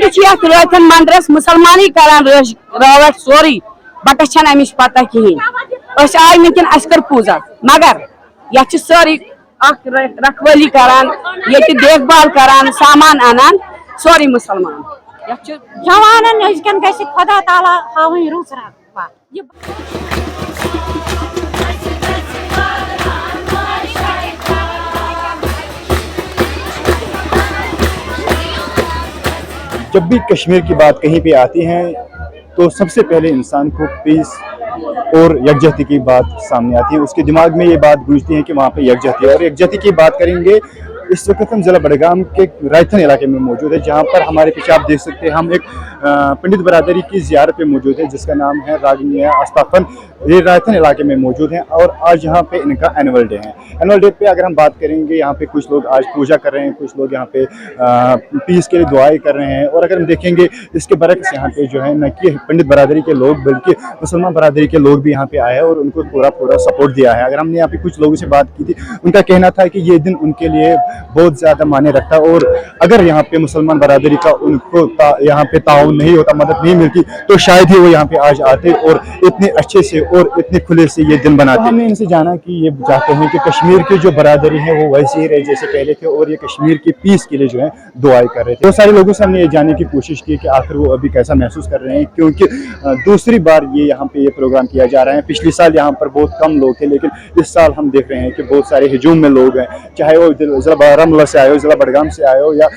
रथन मंदिरस मुसलमान करान Robert sorry बटस Amish पता कहें आय वनकन कर पूजा मगर ये सारी रखवाली करान ये देखभाल करान सामान अनान सोरी मुसलमान जवान खुदा ताला हावन रुच रखवा। जब भी कश्मीर की बात कहीं पे आती है तो सबसे पहले इंसान को पीस और यकजहती की बात सामने आती है। उसके दिमाग में ये बात गूंजती है कि वहाँ पे यकजहती है। और यकजहती की बात करेंगे इस वक्त हम ज़िला बड़गाम के रायथन इलाके में मौजूद है, जहाँ पर हमारे पीछे आप देख सकते हैं हम एक पंडित बरादरी की ज़ियारत पे मौजूद है जिसका नाम है रागनिया अस्ताफन। ये रायथन इलाके में मौजूद हैं और आज यहाँ पे इनका एनुअल डे है। एनुअल डे पे अगर हम बात करेंगे यहाँ पे कुछ लोग आज पूजा कर रहे हैं, कुछ लोग यहाँ पे पीस के लिए दुआएं कर रहे हैं। और अगर हम देखेंगे इसके बरक्स यहाँ पे जो है न कि पंडित बरादरी के लोग बल्कि मुसलमान बरादरी के लोग भी यहाँ पे आए हैं और उनको पूरा सपोर्ट दिया है। अगर हमने यहाँ पे कुछ लोगों से बात की थी, उनका कहना था कि ये दिन उनके लिए बहुत ज़्यादा मायने रखता है और अगर यहाँ पे मुसलमान बरादरी का उनको यहाँ पे ताउन नहीं होता, मदद नहीं मिलती तो शायद ही वो यहाँ पे आज आते और इतने अच्छे से और इतने खुले से ये दिन बनाते। हमने इनसे जाना कि ये चाहते हैं कि कश्मीर की जो बरादरी है वो वैसे ही रहे जैसे पहले थे और ये कश्मीर की पीस के लिए जो है दुआएं कर रहे थे। बहुत सारे लोगों से हमने ये जानने की कोशिश की कि आखिर वो अभी कैसा महसूस कर रहे हैं, क्योंकि दूसरी बार ये यहाँ पे ये प्रोग्राम किया जा रहा है। पिछले साल यहाँ पर बहुत कम लोग थे, लेकिन इस साल हम देख रहे हैं कि बहुत सारे हजूम में लोग हैं, चाहे वो ज़िला बारामूला से आए हो, ज़िला बड़गाम से आए हो या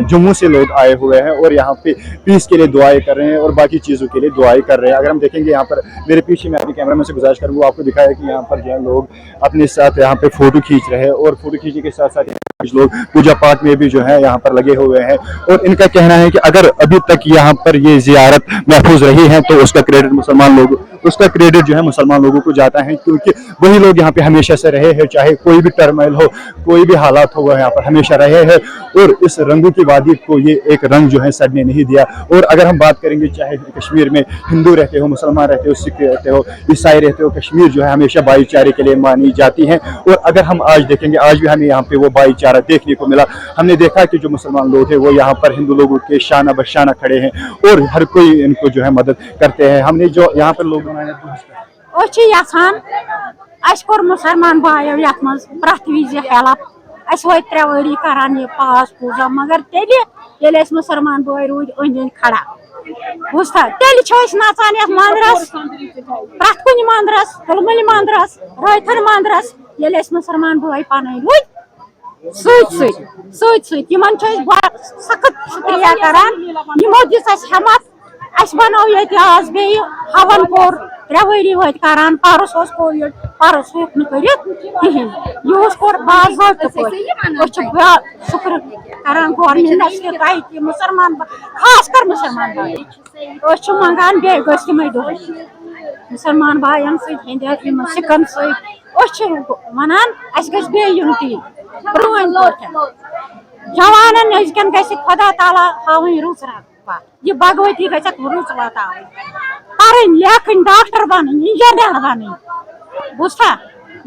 जम्मू से लोग आए हुए हैं और यहाँ पे पीस के लिए दुआएं कर रहे हैं और बाकी चीज़ों के लिए दुआएं कर रहे हैं। अगर हम देखेंगे यहाँ पर मेरे पीछे मैं अपने कैमरा में से गुजारिश करूँगा आपको दिखाया कि यहाँ पर जो है लोग अपने साथ यहाँ पे फ़ोटो खींच रहे हैं और फोटो खींचने के साथ साथ कुछ लोग पूजा पाठ में भी जो है यहाँ पर लगे हुए हैं। और इनका कहना है कि अगर अभी तक यहाँ पर ये ज़ियारत महफूज रही है तो उसका क्रेडिट जो है मुसलमान लोगों को जाता है, क्योंकि वही लोग यहाँ पे हमेशा से रहे हैं, चाहे कोई भी टर्मोइल हो, कोई भी हालात हो, वो यहाँ पर हमेशा रहे हैं और इस रंगों की वादी को ये एक रंग जो है सड़ने नहीं दिया। और अगर हम बात करेंगे चाहे कश्मीर में हिंदू रहते हो, मुसलमान रहते हो, सिख रहते हो, ईसाई रहते हो, कश्मीर जो है हमेशा भाईचारे के लिए मानी जाती है। और अगर हम आज देखेंगे आज भी हमें यहाँ पे वो भाईचारा देखने को मिला। हमने देखा कि जो मुसलमान लोग हैं वो यहाँ पर हिंदू लोगों के शाना बशाना खड़े हैं और हर कोई इनको जो है मदद करते हैं। हमने जो यहाँ पर लोग मुसलमान भाइयों यथ मज प्रत विज हेल्प अस वो 3 वरी करान ये पास पूजा, मगर तेल मुसलमान भाई रूद अंद खड़ा बुझा तेल नचान ये मंदिरस प्रत कुन मंदिरस तुलमुल मंदिरस रायथन मंदिरस ये मुसलमान भाई पन रूद सख्त शुक्रिया करान यमो दिस हिम्मत अस बनो ये आज बे हवन कोर 3 वरी वत करान परस कोविड परस कर यह कोर बाज़ाब्त शुक्र करान गवर्नमेंट मुसलमान खास कर मुसलमान भाई मंगान बे गमे दुह मुसलमान भाइन सिखन सनान बे यूनिटी प्रोन जवान खुदा ताला हावन रुच रखवा। यह भगवती रुच वात पढ़ लेखन डॉक्टर बन इंजीनियर बन बुझा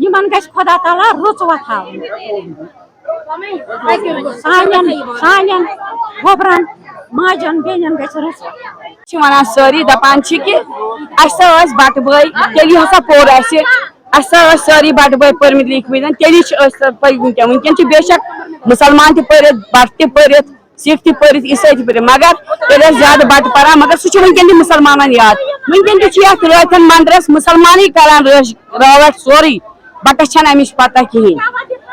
इन खुदा ताला रुच वत सान गोबरन माजन बेन रुच वन सारी दपान कि बट बई तेल हसा पोर सारी बट बई पर्मित लिखमत तेल वनकन बेशक मुसलमान तरित बट तरित सिख तरित ईसाई तरित मगर तेल ज्यादा बट पढ़ा मगर सह वनकन मुसलमान याद वनकन रथन मंदिरस मुसलमान करान रावट सोरी बटस अमिश पता कहें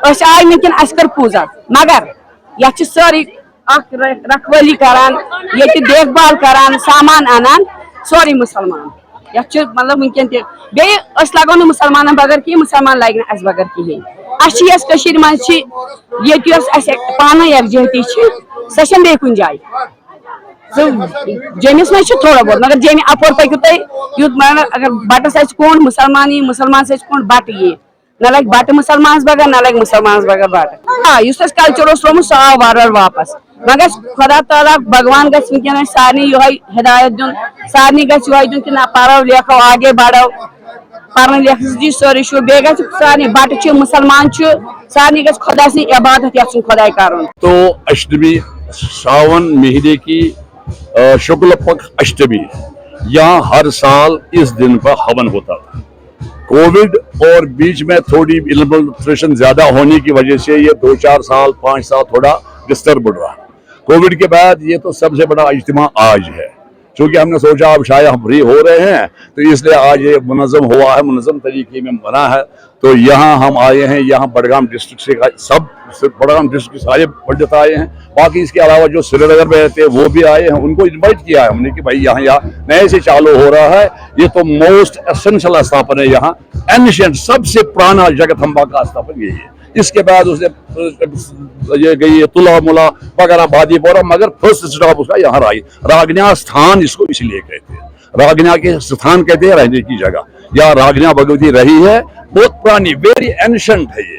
आय वनकन कर पूजा मगर ये सारी रखवाली करान ये देखभाल करान सामान अनान सोरी मुसलमान मतलब वनकन बे लगो न मुसलमान बगैर कहीं मुसलमान लगे अस बगैर कहीं मज पान यकजहती सह बे कुन जाए जमिस मज थोड़ा बहुत मगर जमि अपोर पकू तुम अगर बटस कोंड मुसलमान मुसलमान कोंड बट ये न लगे बट मुसलमान बगैर न लगे मुसलमान बगैर बट हाँ कल्चर त्रोमुत सह आव वार वापस मगर खुदा ताला भगवान गन सारे हिदायत दिन सारे दिन कि पढ़ो लिखो आगे बढ़ो पढ़ लिख दी सारी शो बे सारे बट मुसलमान सारे खुदा सं इबादत खुदा कर। तो अष्टमी सावन महीने की शुक्ल पक्ष अष्टमी, यहाँ हर साल इस दिन पर हवन होता था। कोविड और बीच में थोड़ी इन्फिल्ट्रेशन ज्यादा होने की वजह से ये 2-4 साल 5 साल थोड़ा डिस्टर्ब बढ़ रहा। कोविड के बाद ये तो सबसे बड़ा इज्तिमा आज है, क्योंकि हमने सोचा अब शायद हम फ्री हो रहे हैं, तो इसलिए आज ये मुनज़्ज़म हुआ है, मुनज़्ज़म तरीके में बना है। तो यहाँ हम आए हैं, यहाँ बडगाम डिस्ट्रिक्ट से सब बडगाम डिस्ट्रिक्ट के सारे पंडित आए हैं। बाकी इसके अलावा जो श्रीनगर में रहते हैं वो भी आए हैं, उनको इन्वाइट किया है हमने कि भाई यहाँ नए से चालू हो रहा है, ये तो मोस्ट एसेंशियल स्थापन है। यहाँ एंशिएंट सबसे पुराना जगतम्बा का स्थापन यही है। इसके बाद उसने ये गई तुला मुला वगैरह बादीपुरा, मगर फर्स्ट स्टॉप उसका यहाँ रागनिया स्थान इसको इसलिए कहते हैं। रागनिया के स्थान कहते हैं रहने की जगह, या रागनिया भगवती रही है, बहुत पुरानी, वेरी एंशिएंट है ये।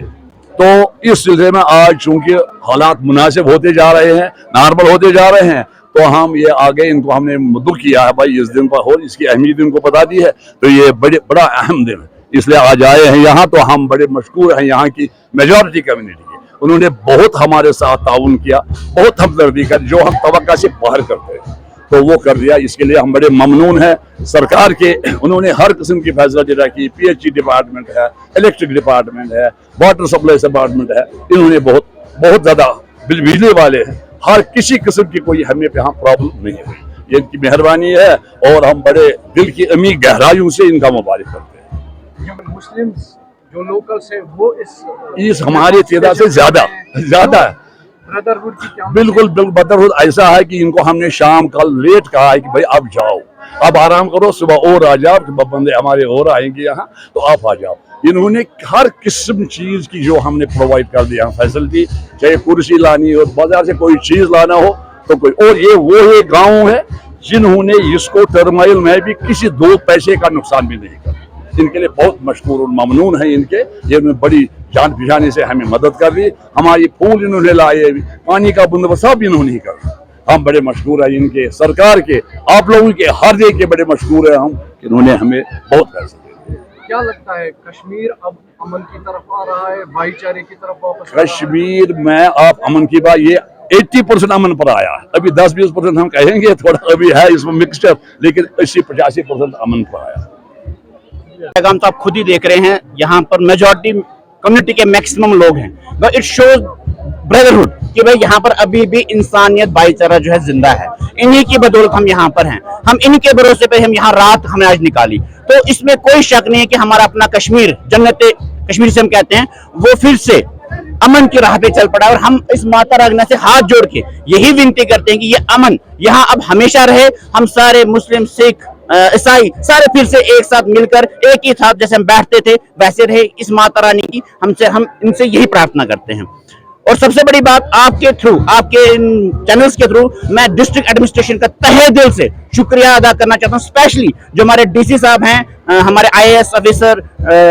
तो इस सिलसिले में आज चूंकि हालात मुनासिब होते जा रहे हैं, नॉर्मल होते जा रहे हैं, तो हम ये आगे इनको हमने मुद्दू किया है भाई इस दिन पर, और इसकी अहमियत इनको बता दी है। तो ये बड़ा अहम दिन है, इसलिए आज आए हैं यहाँ। तो हम बड़े मशकूर हैं यहाँ की मेजॉरिटी कम्युनिटी के, उन्होंने बहुत हमारे साथ ताउन किया, बहुत हमदर्दी कर, जो हम तवक्का से बाहर करते हैं तो वो कर दिया। इसके लिए हम बड़े ममनून हैं सरकार के। उन्होंने हर किस्म की फैसिलिटी रखी, PHE डिपार्टमेंट है, इलेक्ट्रिक डिपार्टमेंट है, वाटर सप्लाई डिपार्टमेंट है, इन्होंने बहुत ज़्यादा बिजली वाले हैं, हर किसी किस्म की कोई हमें यहाँ प्रॉब्लम नहीं है। ये इनकी मेहरबानी है और हम बड़े दिल की अमी गहराइयों से इनका मुबारक करते हैं। जो मुस्लिम्स जो लोकल्स है वो इस हमारी तादाद से ज्यादा है। ब्रदरहुड की क्या? बिल्कुल ब्रदरहुड ऐसा है कि इनको हमने शाम कल लेट कहा है कि भाई अब जाओ, अब आराम करो, सुबह और आ जाओ, बंदे हमारे और आएंगे यहाँ, तो आप आ जाओ। इन्होंने हर किस्म चीज की जो हमने प्रोवाइड कर दिया फैसिलिटी, चाहे कुर्सी लानी हो, बाजार से कोई चीज लाना हो तो कोई। और ये वो गाँव है जिन्होंने इसको टर्माइल में भी किसी 2 पैसे का नुकसान भी नहीं किया। इनके लिए बहुत मशकूर और ममनून है इनके, ये बड़ी जान पहचाने से हमें मदद कर दी। हमारी फूल इन्होंने लाए, पानी का बंदोबस्त सब इन्होंने कर। हम बड़े मशकूर हैं इनके, सरकार के, आप लोगों के, हर एक के बड़े मशकूर हैं हम, इन्होंने हमें बहुत पैसे दिए। क्या लगता है कश्मीर अब अमन की तरफ आ रहा है, भाईचारे की तरफ वापस? कश्मीर में आप अमन की बात, ये 80% अमन पर आया है। अभी 10-20% हम कहेंगे, थोड़ा अभी है इसमें मिक्सचर, लेकिन 80-85% अमन पर आया। पैगाम तो आप खुद ही देख रहे हैं, यहाँ पर मेजॉरिटी कम्युनिटी के मैक्सिमम लोग हैं, बट इट शोज ब्रदरहुड कि भाई यहाँ पर अभी भी इंसानियत भाईचारा जो है जिंदा है। इन्हीं की बदौलत हम यहाँ पर हैं, हम इनके भरोसे पे हम यहाँ रात हमने आज निकाली। तो इसमें कोई शक नहीं है कि हमारा अपना कश्मीर, जन्नत कश्मीर से हम कहते हैं, वो फिर से अमन की राह पे चल पड़ा। और हम इस माता रागना से हाथ जोड़ के यही विनती करते हैं कि ये अमन यहाँ अब हमेशा रहे। हम सारे मुस्लिम, सिख, ईसाई सारे फिर से एक साथ मिलकर एक ही साथ जैसे हम बैठते थे वैसे रहे। इस माता रानी की हम इनसे यही प्रार्थना करते हैं। और सबसे बड़ी बात, आपके थ्रू, आपके चैनल्स के थ्रू मैं डिस्ट्रिक्ट एडमिनिस्ट्रेशन का तहे दिल से शुक्रिया अदा करना चाहता हूँ। स्पेशली जो हमारे DC साहब हैं, हमारे IAS ऑफिसर,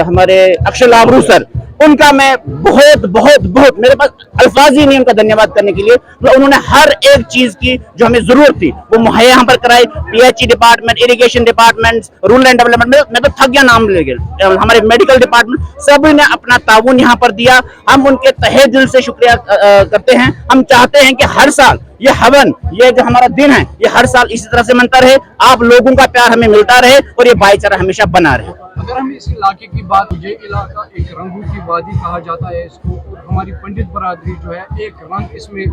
हमारे अक्षय लाभरू सर, उनका मैं बहुत मेरे पास अल्फाज ही नहीं उनका धन्यवाद करने के लिए। तो उन्होंने हर एक चीज की जो हमें जरूरत थी वो मुहैया यहाँ पर कराई। PHE department, irrigation department, rural and development, मैं तो थक गया नाम लेके, हमारे मेडिकल डिपार्टमेंट, सभी ने अपना ताउन यहाँ पर दिया। हम उनके तहे दिल से शुक्रिया करते हैं। हम चाहते हैं कि हर साल ये हवन, ये जो हमारा दिन है, ये हर साल इसी तरह से मनता रहे, आप लोगों का प्यार हमें मिलता रहे और ये भाईचारा हमेशा बना रहे। अगर हम इस इलाके की बात, ये इलाका एक रंगों की वादी कहा जाता है इसको, और हमारी पंडित बरादरी जो है एक रंग इसमें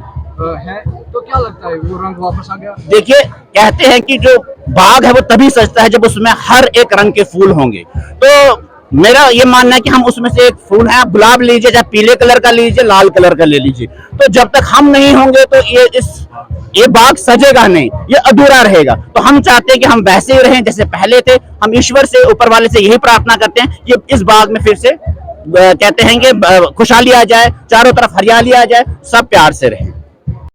है, तो क्या लगता है वो रंग वापस आ गया? देखिए, कहते हैं कि जो बाग है वो तभी सजता है जब उसमें हर एक रंग के फूल होंगे। तो मेरा ये मानना है कि हम उसमें से एक फूल है, आप गुलाब लीजिए, चाहे पीले कलर का लीजिए, लाल कलर का ले लीजिए, तो जब तक हम नहीं होंगे तो ये बाग सजेगा नहीं, ये अधूरा रहेगा। तो हम चाहते हैं कि हम वैसे ही रहें जैसे पहले थे। हम ईश्वर से, ऊपर वाले से यही प्रार्थना करते हैं कि इस बाग में फिर से कहते हैं कि खुशहाली आ जाए, चारों तरफ हरियाली आ जाए, सब प्यार से रहें।